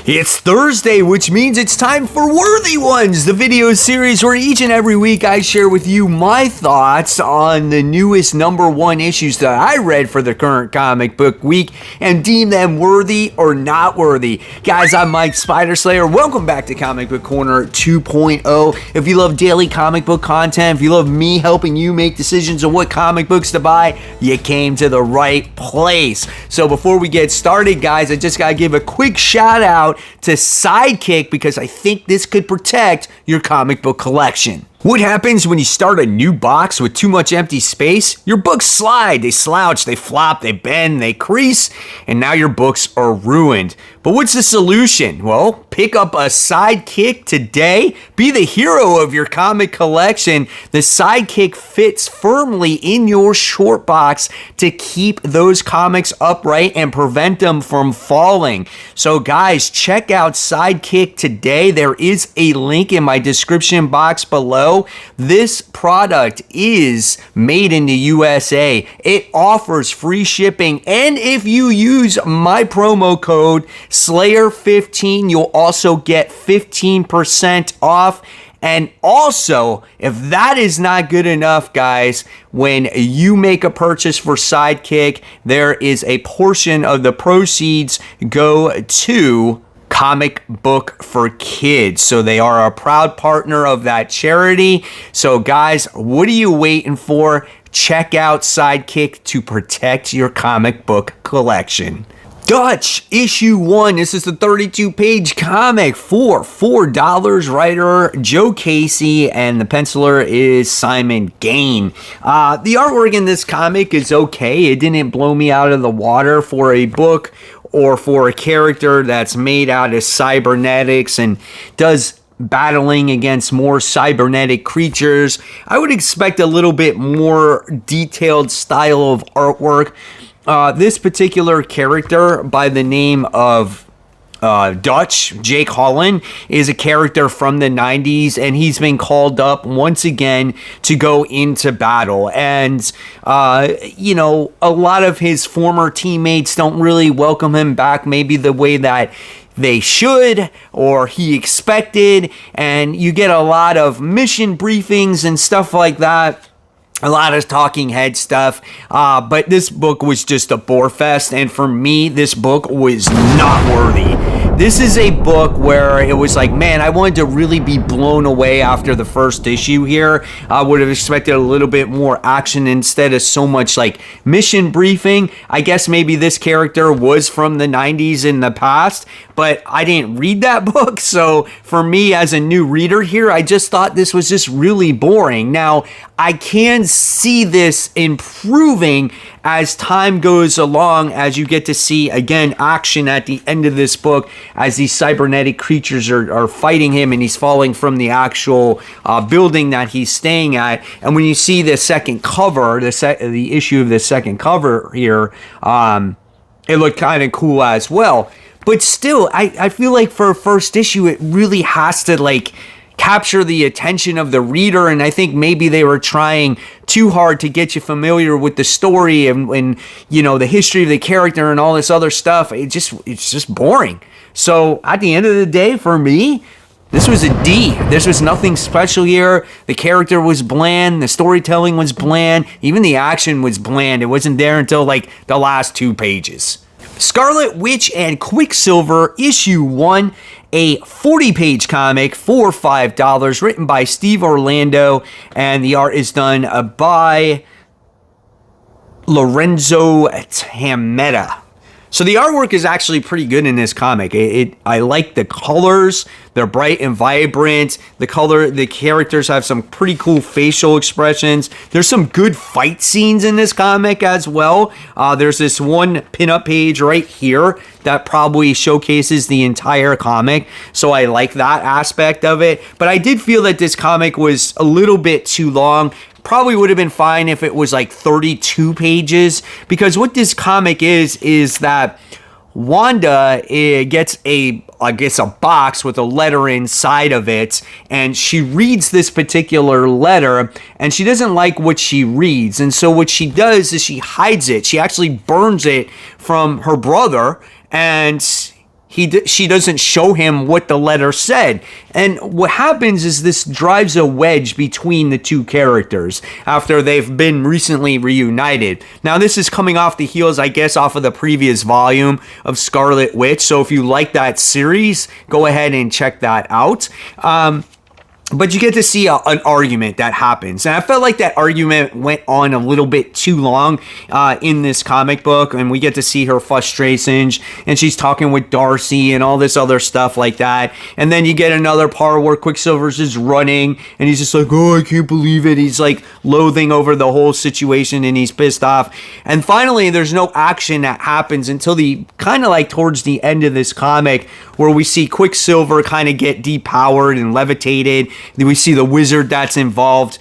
It's Thursday, which means it's time for Worthy Ones, the video series where each and every week I share with you my thoughts on the newest #1 issues that I read for the current comic book week and deem them worthy or not worthy. Guys, I'm Mike Spider Slayer. Welcome back to Comic Book Corner 2.0. If you love daily comic book content, if you love me helping you make decisions on what comic books to buy, you came to the right place. So before we get started, guys, I just gotta give a quick shout out to Sidekick because I think this could protect your comic book collection. What happens when you start a new box with too much empty space? Your books slide, they slouch, they flop, they bend, they crease, and now your books are ruined. But what's the solution? Well, pick up a Sidekick today. Be the hero of your comic collection. The Sidekick fits firmly in your short box to keep those comics upright and prevent them from falling. So guys, check out Sidekick today. There is a link in my description box below. This product is made in the USA. It offers free shipping, and if you use my promo code Slayer15, you'll also get 15% off. And also, if that is not good enough, guys, when you make a purchase for Sidekick, there is a portion of the proceeds go to Comic Book for Kids. So they are a proud partner of that charity. So guys, what are you waiting for? Check out Sidekick to protect your comic book collection. Dutch issue 1. This is the 32-page comic for $4. Writer Joe Casey and the penciler is Simon Gain. The artwork in this comic is okay. It didn't blow me out of the water for a book or for a character that's made out of cybernetics and does battling against more cybernetic creatures. I would expect a little bit more detailed style of artwork. This particular character by the name of Dutch, Jake Holland, is a character from the 90s, and he's been called up once again to go into battle. And, you know, a lot of his former teammates don't really welcome him back maybe the way that they should or he expected. And you get a lot of mission briefings and stuff like that. A lot of talking head stuff, but this book was just a bore fest, and for me, this book was not worthy. This is a book where it was like, man, I wanted to really be blown away after the first issue here. I would have expected a little bit more action instead of so much like mission briefing. I guess maybe this character was from the 90s in the past, but I didn't read that book, so for me as a new reader here, I just thought this was just really boring. Now, I can see this improving as time goes along, as you get to see, again, action at the end of this book as these cybernetic creatures are fighting him and he's falling from the actual building that he's staying at. And when you see the second cover, the issue of the second cover here, it looked kind of cool as well. But still, I feel like for a first issue, it really has to, like, capture the attention of the reader, and I think maybe they were trying too hard to get you familiar with the story and you know, the history of the character and all this other stuff. It's just boring. So at the end of the day, for me, this was a D. This was nothing special here. The character was bland. The storytelling was bland. Even the action was bland. It wasn't there until like the last 2 pages. Scarlet Witch and Quicksilver issue 1, a 40-page comic for $5, written by Steve Orlando, and the art is done by Lorenzo Tametta. So the artwork is actually pretty good in this comic. I like the colors. They're bright and vibrant. The characters have some pretty cool facial expressions. There's some good fight scenes in this comic as well. There's this one pinup page right here that probably showcases the entire comic. So I like that aspect of it. But I did feel that this comic was a little bit too long. Probably would have been fine if it was like 32 pages, because what this comic is that Wanda gets a box with a letter inside of it, and she reads this particular letter, and she doesn't like what she reads, and so what she does is she hides it. She actually burns it from her brother, and she doesn't show him what the letter said. And what happens is this drives a wedge between the two characters after they've been recently reunited. Now, this is coming off the heels, I guess, off of the previous volume of Scarlet Witch. So if you like that series, go ahead and check that out. But you get to see an argument that happens. And I felt like that argument went on a little bit too long in this comic book. And we get to see her frustrations. And she's talking with Darcy and all this other stuff like that. And then you get another part where Quicksilver's just running. And he's just like, oh, I can't believe it. He's like loathing over the whole situation. And he's pissed off. And finally, there's no action that happens until the kind of like towards the end of this comic, where we see Quicksilver kind of get depowered and levitated. Then we see the wizard that's involved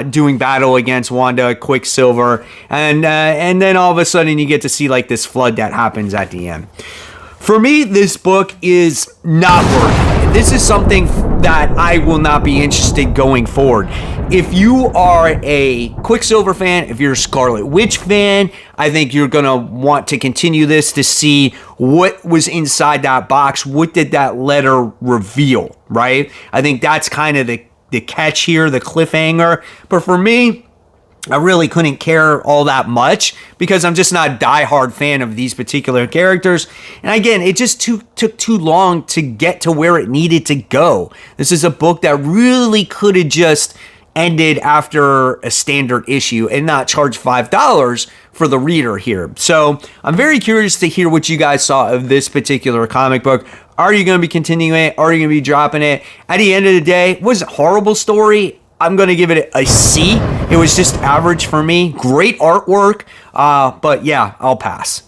doing battle against Wanda, Quicksilver, and then all of a sudden you get to see like this flood that happens at the end. For me, this book is not working. This is something that I will not be interested going forward. If you are a Quicksilver fan, if you're a Scarlet Witch fan, I think you're going to want to continue this to see what was inside that box. What did that letter reveal, right? I think that's kind of the catch here, the cliffhanger. But for me, I really couldn't care all that much because I'm just not a diehard fan of these particular characters. And again, it just took too long to get to where it needed to go. This is a book that really could have just ended after a standard issue and not charge $5 for the reader here. So I'm very curious to hear what you guys saw of this particular comic book. Are you going to be continuing it? Are you going to be dropping it? At the end of the day, it was a horrible story. I'm going to give it a C. It was just average for me. Great artwork, but yeah, I'll pass.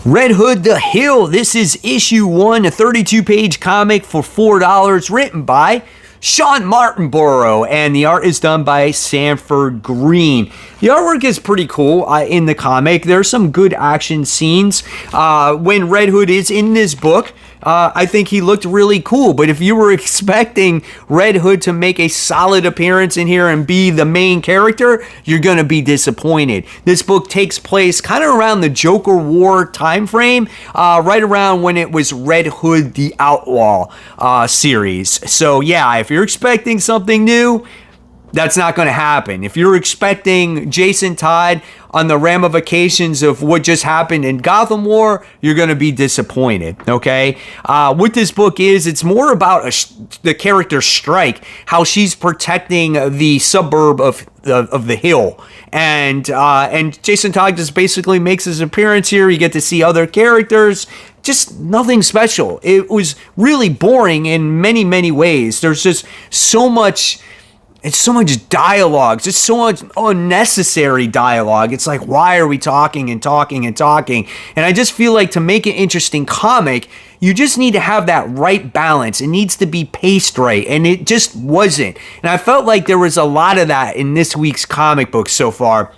Red Hood the Hill. This is issue 1, a 32-page comic for $4, written by Sean Martinborough, and the art is done by Sanford Green. The artwork is pretty cool in the comic. There's some good action scenes. When Red Hood is in this book, I think he looked really cool. But if you were expecting Red Hood to make a solid appearance in here and be the main character, you're going to be disappointed. This book takes place kind of around the Joker War time frame, right around when it was Red Hood the Outlaw series. So yeah, if you're expecting something new, that's not going to happen. If you're expecting Jason Todd on the ramifications of what just happened in Gotham War, you're going to be disappointed, okay? What this book is, it's more about the character Strike, how she's protecting the suburb of the Hill. And Jason Todd just basically makes his appearance here. You get to see other characters. Just nothing special. It was really boring in many, many ways. There's just so much... It's so much dialogue, just so much unnecessary dialogue. It's like, why are we talking and talking and talking? And I just feel like to make an interesting comic, you just need to have that right balance. It needs to be paced right, and it just wasn't. And I felt like there was a lot of that in this week's comic book so far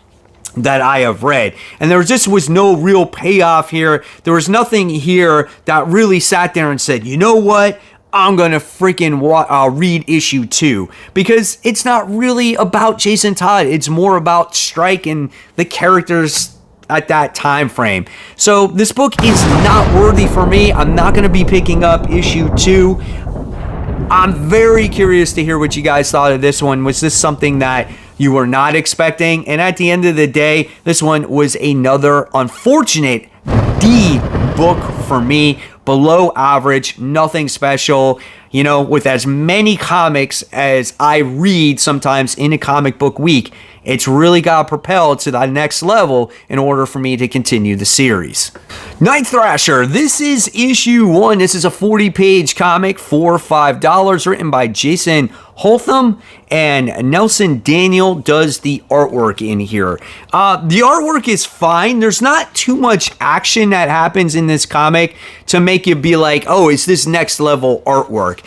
that I have read. And there just was no real payoff here. There was nothing here that really sat there and said, you know what? I'm going to freaking read issue 2, because it's not really about Jason Todd. It's more about Strike and the characters at that time frame. So this book is not worthy for me. I'm not going to be picking up issue 2. I'm very curious to hear what you guys thought of this one. Was this something that you were not expecting? And at the end of the day, this one was another unfortunate D book for me. Below average, nothing special. You know, with as many comics as I read sometimes in a comic book week, it's really got propelled to the next level in order for me to continue the series. Night Thrasher, this is issue 1. This is a 40-page comic for $5, written by Jason Holtham, and Nelson Daniel does the artwork in here. The artwork is fine. There's not too much action that happens in this comic to make you be like, oh, it's this next level artwork.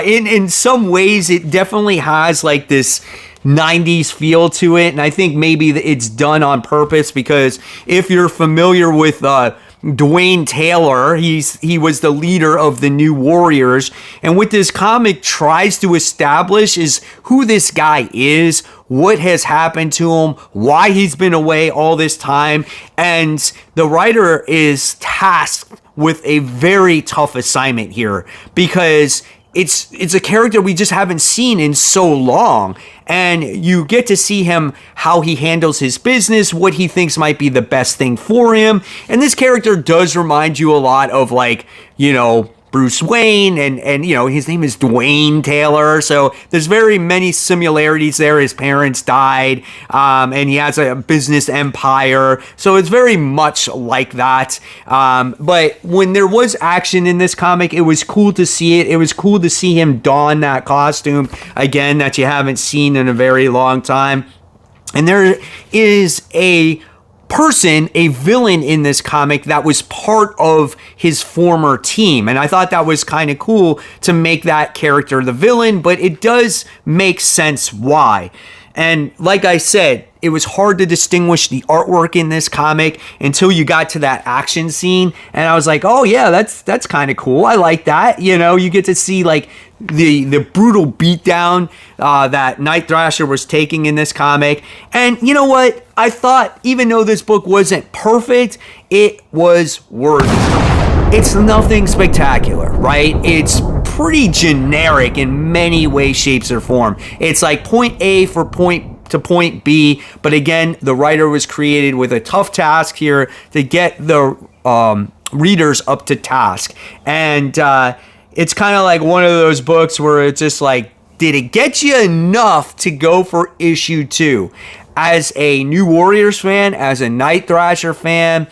In some ways, it definitely has like this 90s feel to it, and I think maybe it's done on purpose, because if you're familiar with Dwayne Taylor, he was the leader of the New Warriors, and what this comic tries to establish is who this guy is, what has happened to him, why he's been away all this time, and the writer is tasked with a very tough assignment here, because it's a character we just haven't seen in so long, and you get to see him, how he handles his business, what he thinks might be the best thing for him. And this character does remind you a lot of, like, you know, Bruce Wayne, and you know, his name is Dwayne Taylor, so there's very many similarities there. His parents died, and he has a business empire, so it's very much like that. But when there was action in this comic, it was cool to see it. It was cool to see him don that costume again that you haven't seen in a very long time. And there is a villain in this comic that was part of his former team. And I thought that was kind of cool to make that character the villain, but it does make sense why. And like I said, it was hard to distinguish the artwork in this comic until you got to that action scene. And I was like, oh yeah, that's kind of cool. I like that. You know, you get to see like the brutal beatdown that Night Thrasher was taking in this comic. And you know what? I thought, even though this book wasn't perfect, it was worthy. It's nothing spectacular, right? It's pretty generic in many ways, shapes, or form. It's like point A for point to point B, but again, the writer was created with a tough task here to get the readers up to task. And it's kind of like one of those books where it's just like, did it get you enough to go for issue 2? As a New Warriors fan, as a Night Thrasher fan,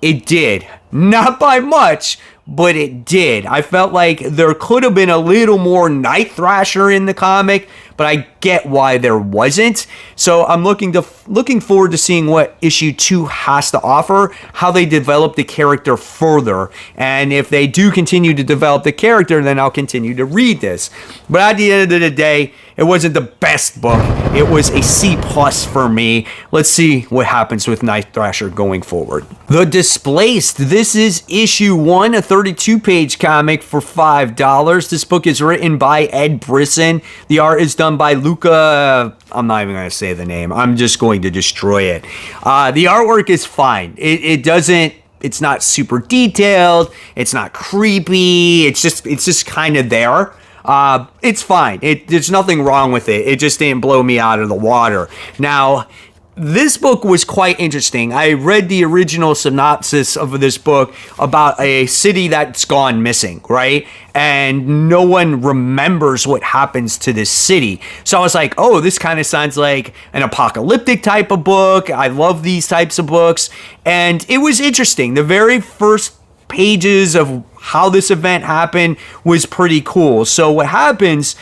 it did. Not by much, but it did. I felt like there could have been a little more Night Thrasher in the comic, but I get why there wasn't. So I'm looking forward to seeing what issue 2 has to offer, how they develop the character further. And if they do continue to develop the character, then I'll continue to read this. But at the end of the day, it wasn't the best book. It was a C+ for me. Let's see what happens with Night Thrasher going forward. The Displaced. This is issue 1, a 32-page comic for $5. This book is written by Ed Brisson. The art is done by Luca. I'm not even going to say the name. I'm just going to destroy it. The artwork is fine. It's not super detailed. It's not creepy. It's just kind of there. It's fine. There's nothing wrong with it. It just didn't blow me out of the water. Now, this book was quite interesting. I read the original synopsis of this book about a city that's gone missing, right? And no one remembers what happens to this city. So I was like, oh, this kind of sounds like an apocalyptic type of book. I love these types of books. And it was interesting. The very first pages of how this event happened was pretty cool. So what happens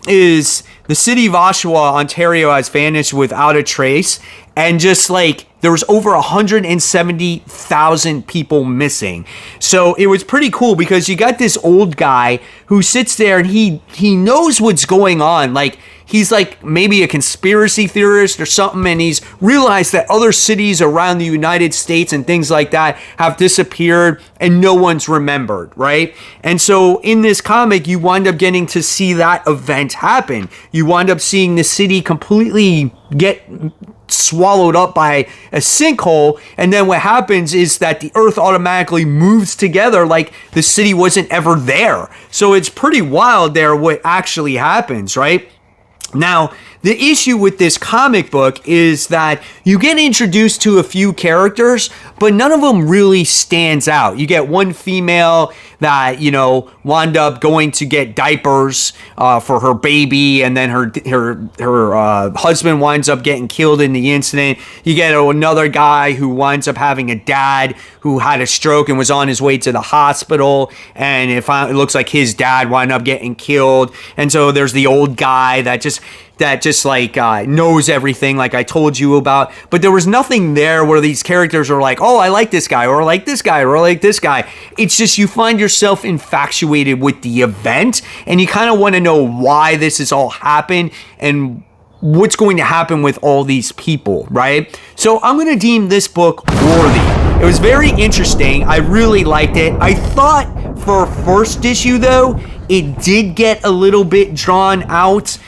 is the city of Oshawa, Ontario, has vanished without a trace, and just like there was over 170,000 people missing. So it was pretty cool because you got this old guy who sits there and he knows what's going on. Like, he's like maybe a conspiracy theorist or something, and he's realized that other cities around the United States and things like that have disappeared and no one's remembered, right? And so in this comic, you wind up getting to see that event happen. You wind up seeing the city completely get swallowed up by a sinkhole, and then what happens is that the earth automatically moves together like the city wasn't ever there. So it's pretty wild there what actually happens, right? Now, the issue with this comic book is that you get introduced to a few characters, but none of them really stands out. You get one female that, you know, wound up going to get diapers for her baby, and then her husband winds up getting killed in the incident. You get another guy who winds up having a dad who had a stroke and was on his way to the hospital, and it looks like his dad wound up getting killed. And so there's the old guy that just knows everything, like I told you about. But there was nothing there where these characters are like, oh, I like this guy, or I like this guy, or I like this guy. It's just you find yourself infatuated with the event, and you kind of want to know why this has all happened and what's going to happen with all these people, right? So I'm going to deem this book worthy. It was very interesting. I really liked it. I thought for first issue, though, it did get a little bit drawn out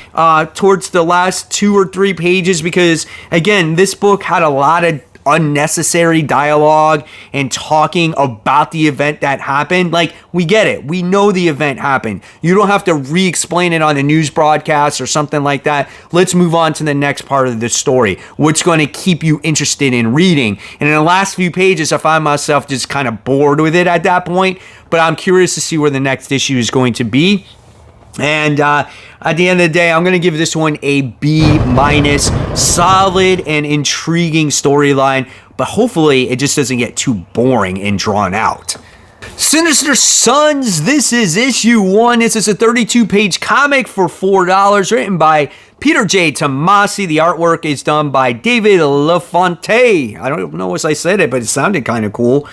towards the last 2 or 3 pages because, again, this book had a lot of unnecessary dialogue and talking about the event that happened. Like, we get it. We know the event happened. You don't have to re-explain it on a news broadcast or something like that. Let's move on to the next part of the story. What's going to keep you interested in reading? And in the last few pages, I find myself just kind of bored with it at that point, but I'm curious to see where the next issue is going to be. And at the end of the day, I'm going to give this one a B-. Solid and intriguing storyline, but hopefully it just doesn't get too boring and drawn out. Sinister Sons, this is issue 1. This is a 32-page comic for $4, written by Peter J. Tomasi. The artwork is done by David LaFontaine. I don't know if I said it, but it sounded kind of cool.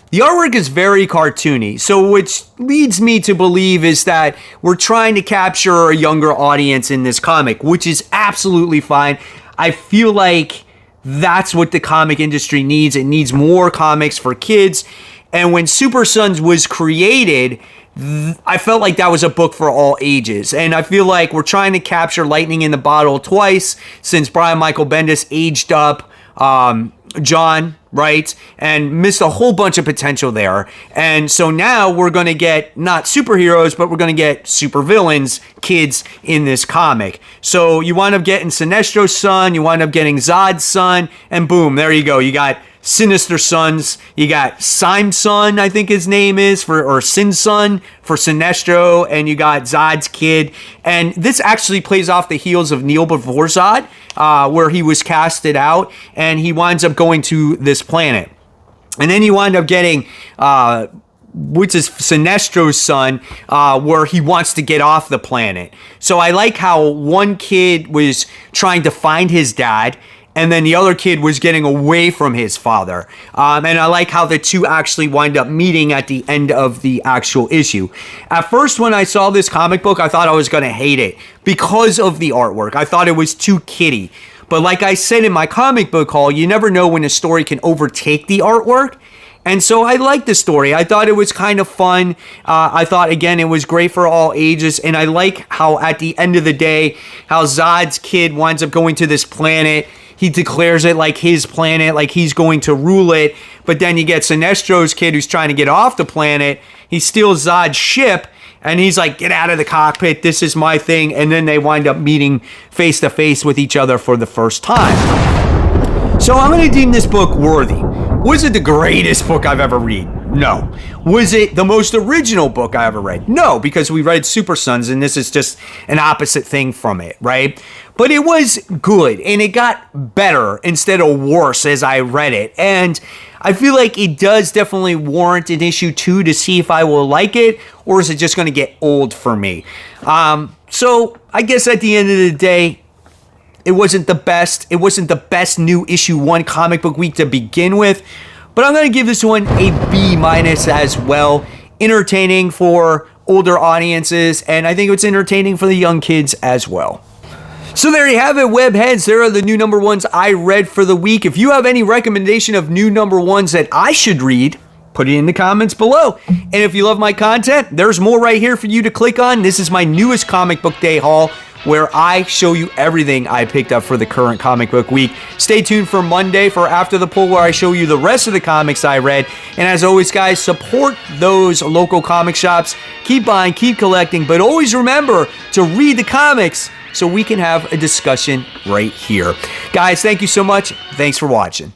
The artwork is very cartoony, so which leads me to believe is that we're trying to capture a younger audience in this comic, which is absolutely fine. I feel like that's what the comic industry needs. It needs more comics for kids. And when Super Sons was created, I felt like that was a book for all ages. And I feel like we're trying to capture lightning in the bottle twice since Brian Michael Bendis aged up John, right? And missed a whole bunch of potential there. And so now we're going to get not superheroes, but we're going to get supervillains, kids in this comic. So you wind up getting Sinestro's son, you wind up getting Zod's son, and boom, there you go. You got Sinister Sons, you got Son, I think his name is, or Sin Son for Sinestro, and you got Zod's kid. And this actually plays off the heels of Neil before Zod, where he was casted out, and he winds up going to this planet. And then you wind up getting, which is Sinestro's son, where he wants to get off the planet. So I like how one kid was trying to find his dad, and then the other kid was getting away from his father. And I like how the two actually wind up meeting at the end of the actual issue. At first, when I saw this comic book, I thought I was going to hate it because of the artwork. I thought it was too kiddie. But like I said in my comic book haul, you never know when a story can overtake the artwork. And so I liked the story. I thought it was kind of fun. I thought, again, it was great for all ages. And I like how at the end of the day, how Zod's kid winds up going to this planet. He declares it like his planet, like he's going to rule it. But then you get Sinestro's kid who's trying to get off the planet. He steals Zod's ship, and he's like, get out of the cockpit. This is my thing. And then they wind up meeting face to face with each other for the first time. So I'm going to deem this book worthy. Was it the greatest book I've ever read? No. Was it the most original book I ever read? No, because we read Super Sons, and this is just an opposite thing from it, right? But it was good, and it got better instead of worse as I read it. And I feel like it does definitely warrant an issue 2 to see if I will like it, or is it just going to get old for me? So I guess at the end of the day, it wasn't the best. It wasn't the best new issue 1 comic book week to begin with. But I'm going to give this one a B- as well. Entertaining for older audiences, and I think it's entertaining for the young kids as well. So there you have it, webheads. There are the new number 1s I read for the week. If you have any recommendation of new number 1s that I should read, put it in the comments below. And if you love my content, there's more right here for you to click on. This is my newest comic book day haul, where I show you everything I picked up for the current comic book week. Stay tuned for Monday for After the Pull, where I show you the rest of the comics I read. And as always, guys, support those local comic shops. Keep buying, keep collecting, but always remember to read the comics so we can have a discussion right here. Guys, thank you so much. Thanks for watching.